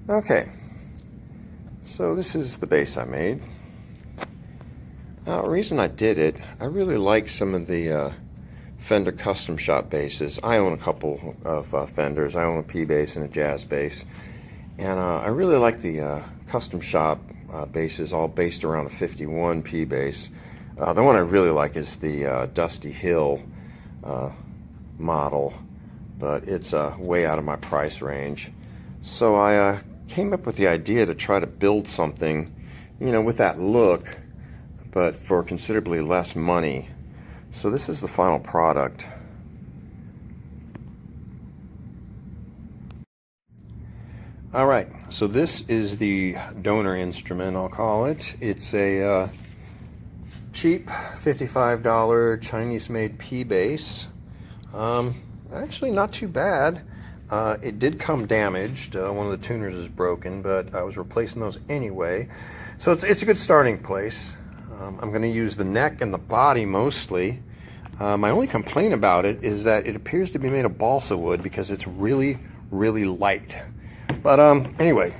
Okay, so this is the bass I made. The reason I did it, I really like some of the Fender custom shop basses. I own a couple of Fenders. I own a P bass and a jazz bass, and I really like the custom shop basses, all based around a 51 P bass. The one I really like is the Dusty Hill model, but it's way out of my price range. So I came up with the idea to try to build something, with that look, but for considerably less money. So this is the final product. All right, so this is the donor instrument, I'll call it. It's a cheap $55 Chinese-made P bass. Actually not too bad. It did come damaged. One of the tuners is broken, but I was replacing those anyway. So it's a good starting place. I'm going to use the neck and the body mostly. My only complaint about it is that it appears to be made of balsa wood because it's really, really light. But anyway,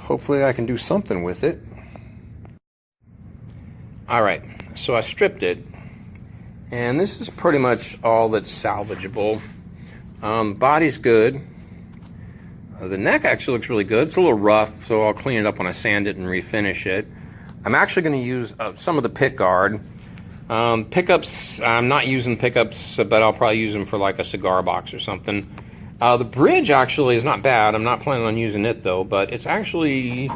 hopefully I can do something with it. All right, so I stripped it, and this is pretty much all that's salvageable. Body's good. The neck actually looks really good. It's a little rough, so I'll clean it up when I sand it and refinish it. I'm actually going to use some of the pick guard. Pickups, I'm not using pickups, but I'll probably use them for like a cigar box or something. The bridge actually is not bad. I'm not planning on using it though, but it's actually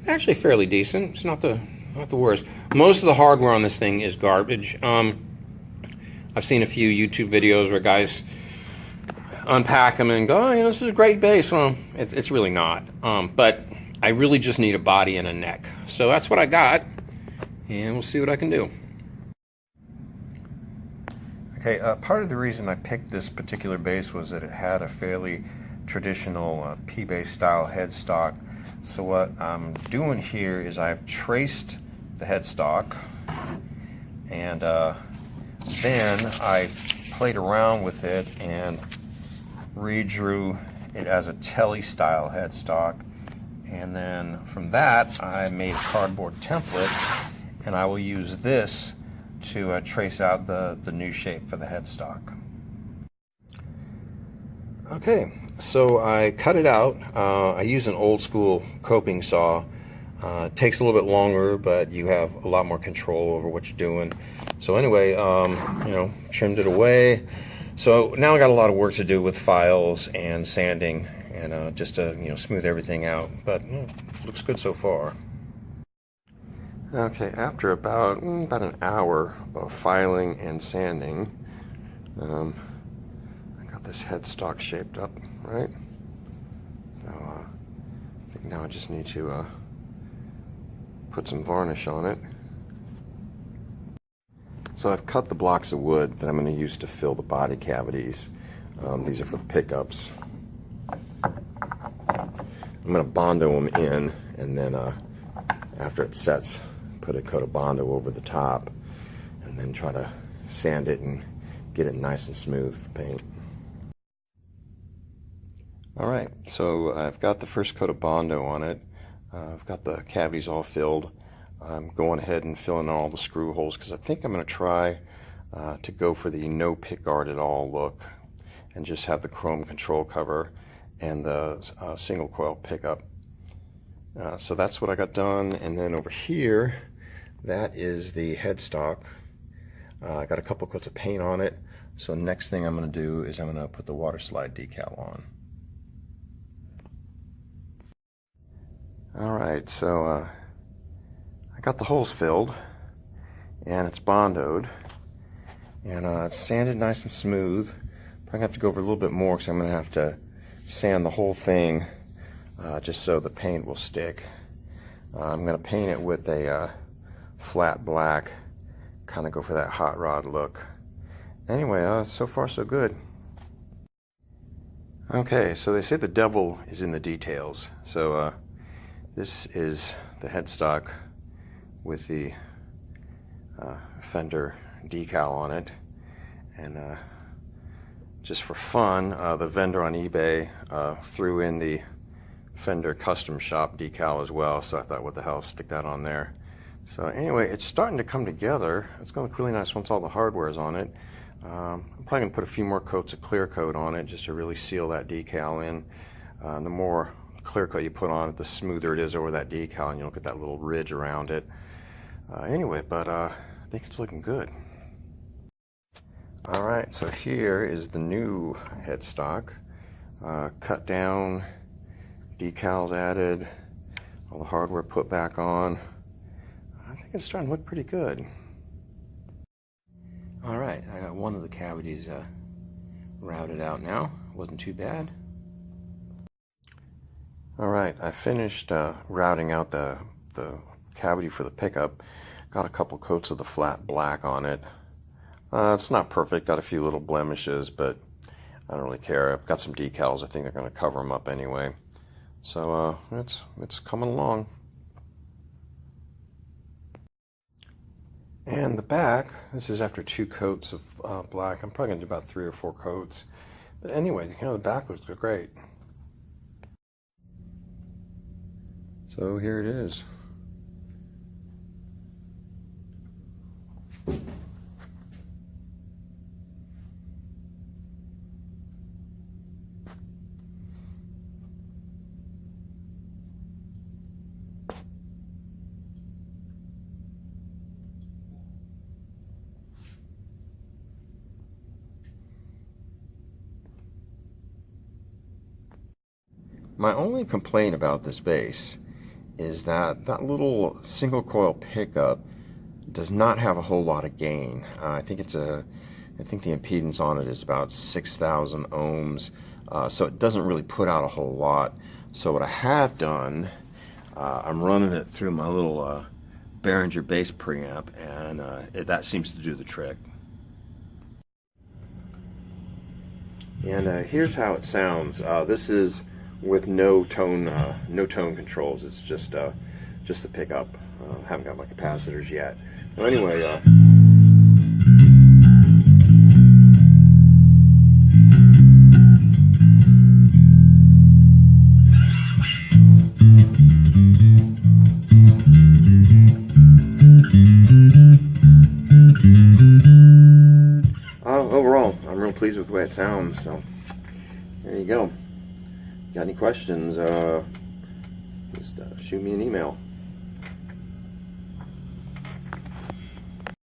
fairly decent. It's not the worst. Most of the hardware on this thing is garbage. I've seen a few YouTube videos where guys unpack them and go, oh, this is a great bass. Well, it's really not. But I really just need a body and a neck. So that's what I got, and we'll see what I can do. Okay, part of the reason I picked this particular bass was that it had a fairly traditional P bass style headstock. So what I'm doing here is I've traced the headstock, and then I played around with it and redrew it as a telly style headstock, and then from that I made a cardboard template, and I will use this to trace out the new shape for the headstock. Okay, so I cut it out. I use an old school coping saw. It takes a little bit longer, but you have a lot more control over what you're doing. So anyway, trimmed it away. So now I got a lot of work to do with files and sanding, and just to smooth everything out. But looks good so far. Okay, after about an hour of filing and sanding, I got this headstock shaped up, right? So I think now I just need to put some varnish on it. So I've cut the blocks of wood that I'm going to use to fill the body cavities. These are for the pickups. I'm going to Bondo them in, and then after it sets, put a coat of Bondo over the top, and then try to sand it and get it nice and smooth for paint. Alright, so I've got the first coat of Bondo on it. I've got the cavities all filled. I'm going ahead and filling all the screw holes because I think I'm going to try to go for the no pick guard at all look and just have the chrome control cover and the single coil pickup. So that's what I got done, and then over here, that is the headstock. I got a couple coats of paint on it, so next thing I'm going to do is I'm going to put the water slide decal on. Alright, so I got the holes filled, and it's Bondoed, and it's sanded nice and smooth. I'm going to have to go over a little bit more because I'm going to have to sand the whole thing just so the paint will stick. I'm going to paint it with a flat black, kind of go for that hot rod look. Anyway, so far so good. Okay, so they say the devil is in the details. So this is the headstock with the Fender decal on it, and just for fun, the vendor on eBay threw in the Fender custom shop decal as well, so I thought, what the hell, stick that on there. So anyway, it's starting to come together. It's going to look really nice once all the hardware is on it. I'm probably going to put a few more coats of clear coat on it just to really seal that decal in. The more clear coat you put on it, the smoother it is over that decal, and you don't get that little ridge around it. Anyway, but I think it's looking good. Alright, so here is the new headstock. Cut down, decals added, all the hardware put back on. I think it's starting to look pretty good. Alright, I got one of the cavities routed out now. Wasn't too bad. Alright, I finished routing out the cavity for the pickup. Got a couple coats of the flat black on it. It's not perfect, got a few little blemishes, but I don't really care. I've got some decals, I think they're going to cover them up anyway. So it's coming along. And the back, this is after 2 coats of black. I'm probably going to do about 3 or 4 coats. But anyway, the back looks great. So here it is. My only complaint about this bass is that that little single coil pickup does not have a whole lot of gain. I think the impedance on it is about 6,000 ohms, so it doesn't really put out a whole lot. So what I have done, I'm running it through my little Behringer bass preamp, and that seems to do the trick. And here's how it sounds. This is with no tone controls. It's just the pickup. Haven't got my capacitors yet. Well, anyway, overall, I'm real pleased with the way it sounds. So there you go. Got any questions, just shoot me an email.